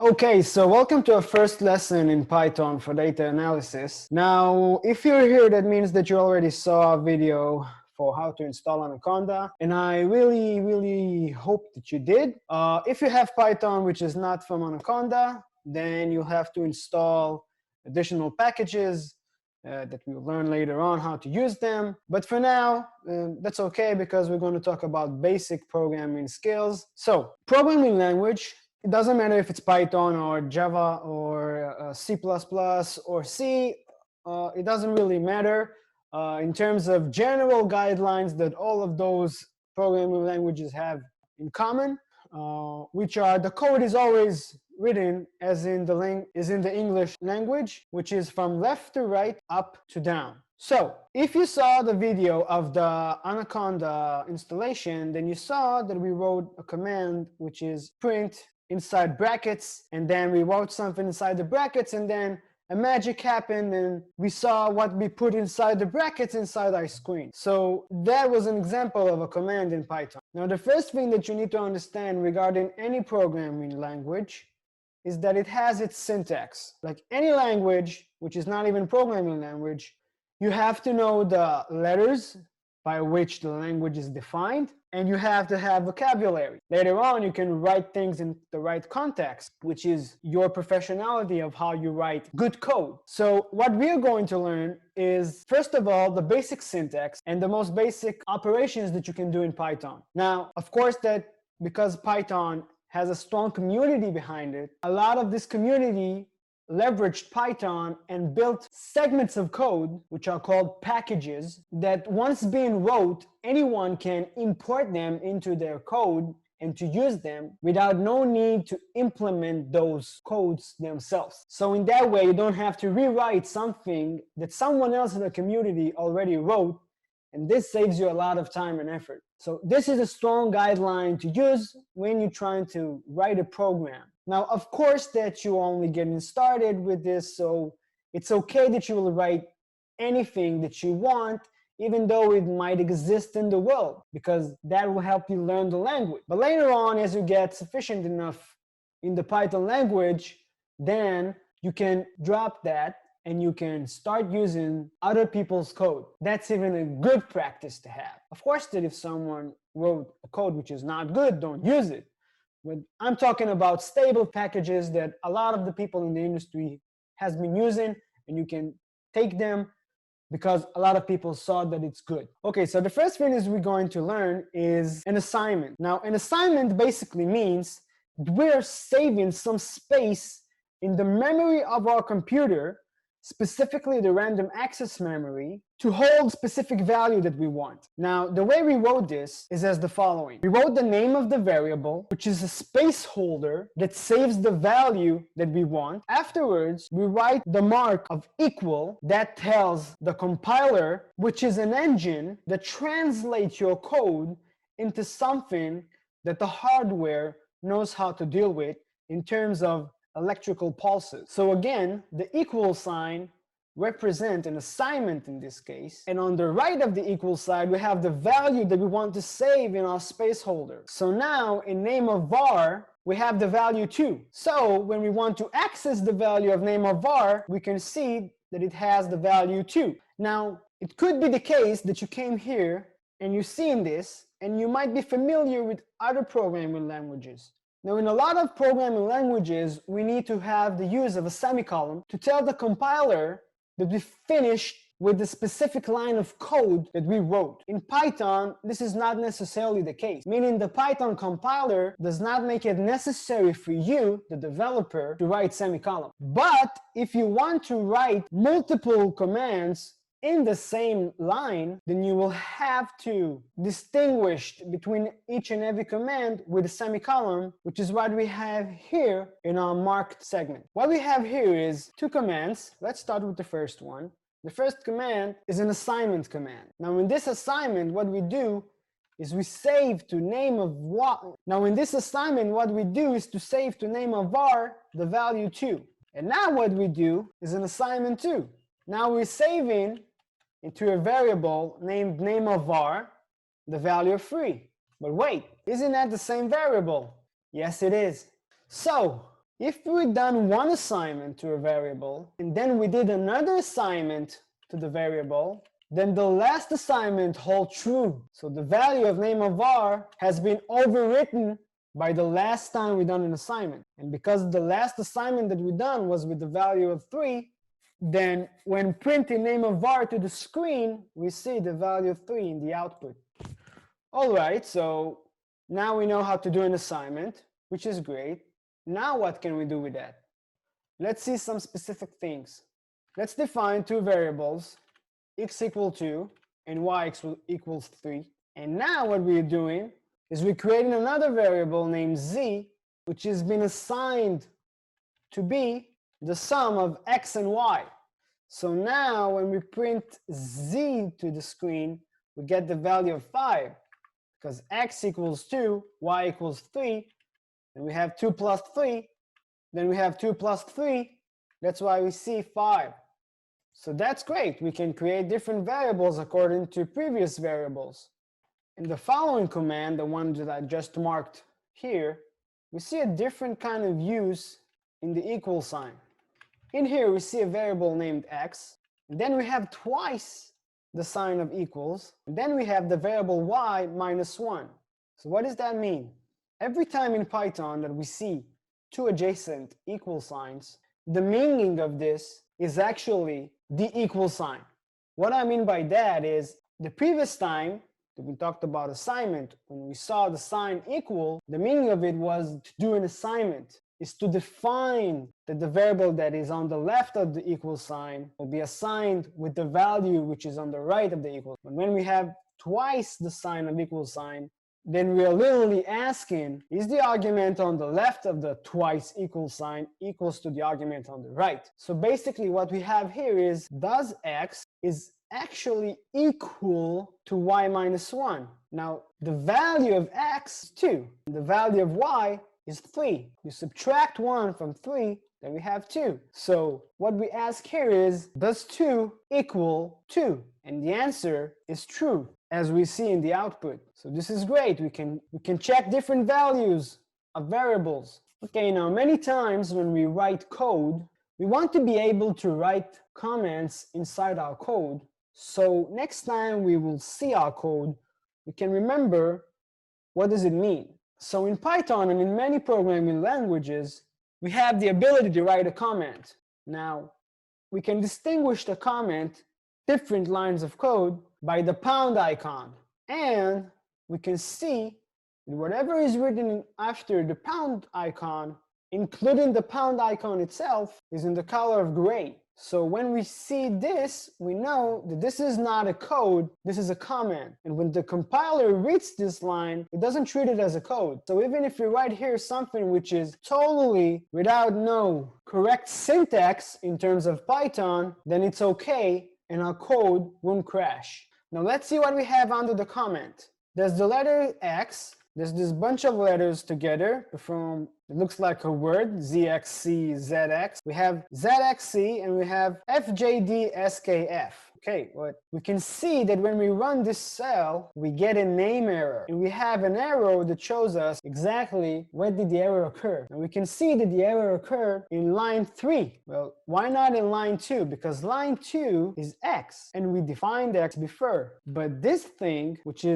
Okay, so welcome to our first lesson in Python for data analysis. Now, if you're here, that means that you already saw a video for how to install Anaconda, and I really hope that you did. If you have Python which is not from Anaconda, then you'll have to install additional packages that we'll learn later on how to use them. But for now, that's okay because we're going to talk about basic programming skills. So, programming language, it doesn't matter if it's Python or Java or C++ or C, it doesn't really matter. In terms of general guidelines that all of those programming languages have in common, which are the code is always written as in the English language, which is from left to right, up to down. So if you saw the video of the Anaconda installation, then you saw that we wrote a command which is print inside brackets, and then we wrote something inside the brackets, and then a magic happened and we saw what we put inside the brackets inside our screen. So that was an example of a command in Python. Now the first thing that you need to understand regarding any programming language is that it has its syntax. Like any language, which is not even programming language, you have to know the letters by which the language is defined, and you have to have vocabulary. Later on, you can write things in the right context, which is your professionality of how you write good code. So what we're going to learn is, first of all, the basic syntax and the most basic operations that you can do in Python. Now, of course, that because Python has a strong community behind it, a lot of this community leveraged Python and built segments of code, which are called packages, that once being wrote, anyone can import them into their code and to use them without no need to implement those codes themselves. So in that way, you don't have to rewrite something that someone else in the community already wrote, and this saves you a lot of time and effort. So this is a strong guideline to use when you're trying to write a program. Now, of course that you're only getting started with this, so it's okay that you will write anything that you want, even though it might exist in the world, because that will help you learn the language. But later on, as you get sufficient enough in the Python language, then you can drop that and you can start using other people's code. That's even a good practice to have. Of course that if someone wrote a code which is not good, don't use it. But I'm talking about stable packages that a lot of the people in the industry has been using, and you can take them because a lot of people saw that it's good. Okay, so the first thing is we're going to learn is an assignment. Now, an assignment basically means we're saving some space in the memory of our computer, specifically the random access memory, to hold specific value that we want. Now, the way we wrote this is as the following. We wrote the name of the variable, which is a space holder that saves the value that we want. Afterwards, we write the mark of equal that tells the compiler, which is an engine that translates your code into something that the hardware knows how to deal with in terms of electrical pulses. So again, the equal sign represent an assignment in this case, and on the right of the equal side we have the value that we want to save in our space holder. So now in name of var we have the value 2. So when we want to access the value of name of var, we can see that it has the value 2. Now it could be the case that you came here and you've seen this and you might be familiar with other programming languages. Now, in a lot of programming languages, we need to have the use of a semicolon to tell the compiler that we finished with the specific line of code that we wrote. In Python, this is not necessarily the case, meaning the Python compiler does not make it necessary for you, the developer, to write semicolon. But if you want to write multiple commands in the same line, then you will have to distinguish between each and every command with a semicolon, which is what we have here in our marked segment. What we have here is two commands. Let's start with the first one. The first command is an assignment command. Now in this assignment, what we do is we save to name of var. Now in this assignment, what we do is to save to name of var the value 2. And now what we do is an assignment 2. Now we're saving into a variable named name of var the value of 3. But wait, isn't that the same variable? Yes, it is. So If we'd done one assignment to a variable, and then we did another assignment to the variable, then the last assignment holds true. So the value of name of var has been overwritten by the last time we done an assignment. And because the last assignment that we done was with the value of 3, then when printing name of var to the screen, we see the value of 3 in the output. All right, so now we know how to do an assignment, which is great. Now what can we do with that? Let's see some specific things. Let's define two variables, x equal 2 and y equals 3. And now what we're doing is we're creating another variable named z, which has been assigned to be the sum of x and y. So now when we print z to the screen, we get the value of 5, because x equals 2, y equals 3, and we have 2 plus 3, then we have 2 plus 3, that's why we see 5. So that's great. We can create different variables according to previous variables. In the following command, the one that I just marked here, we see a different kind of use in the equal sign. In here, we see a variable named x, and then we have twice the sign of equals, and then we have the variable y minus 1. So what does that mean? Every time in Python that we see two adjacent equal signs, the meaning of this is actually the equal sign. What I mean by that is the previous time that we talked about assignment, when we saw the sign equal, the meaning of it was to do an assignment, is to define that the variable that is on the left of the equal sign will be assigned with the value which is on the right of the equal. But when we have twice the sign of equal sign, then we are literally asking, is the argument on the left of the twice equal sign equals to the argument on the right? So basically what we have here is, does x is actually equal to y minus 1? Now, the value of x is 2. The value of y is 3. You subtract 1 from 3, then we have 2. So what we ask here is, does 2 equal 2? And the answer is true, as we see in the output. So this is great. We can check different values of variables. Okay, now many times when we write code, we want to be able to write comments inside our code. So next time we will see our code, we can remember what does it mean. So in Python and in many programming languages, we have the ability to write a comment. Now, we can distinguish the comment, different lines of code, by the pound icon. And we can see that whatever is written after the pound icon, including the pound icon itself, is in the color of gray. So when we see this, we know that this is not a code, this is a comment. And when the compiler reads this line, it doesn't treat it as a code. So even if we write here something which is totally without no correct syntax in terms of Python, then it's okay and our code won't crash. Now let's see what we have under the comment. There's the letter X. There's this bunch of letters together from, it looks like a word, ZXC, ZX. We have ZXC and we have FJD, Okay, but we can see that when we run this cell, we get a name error. And we have an arrow that shows us exactly when did the error occur. And we can see that the error occurred in line 3. Well, why not in line 2? Because line 2 is X, and we defined X before. But this thing, which is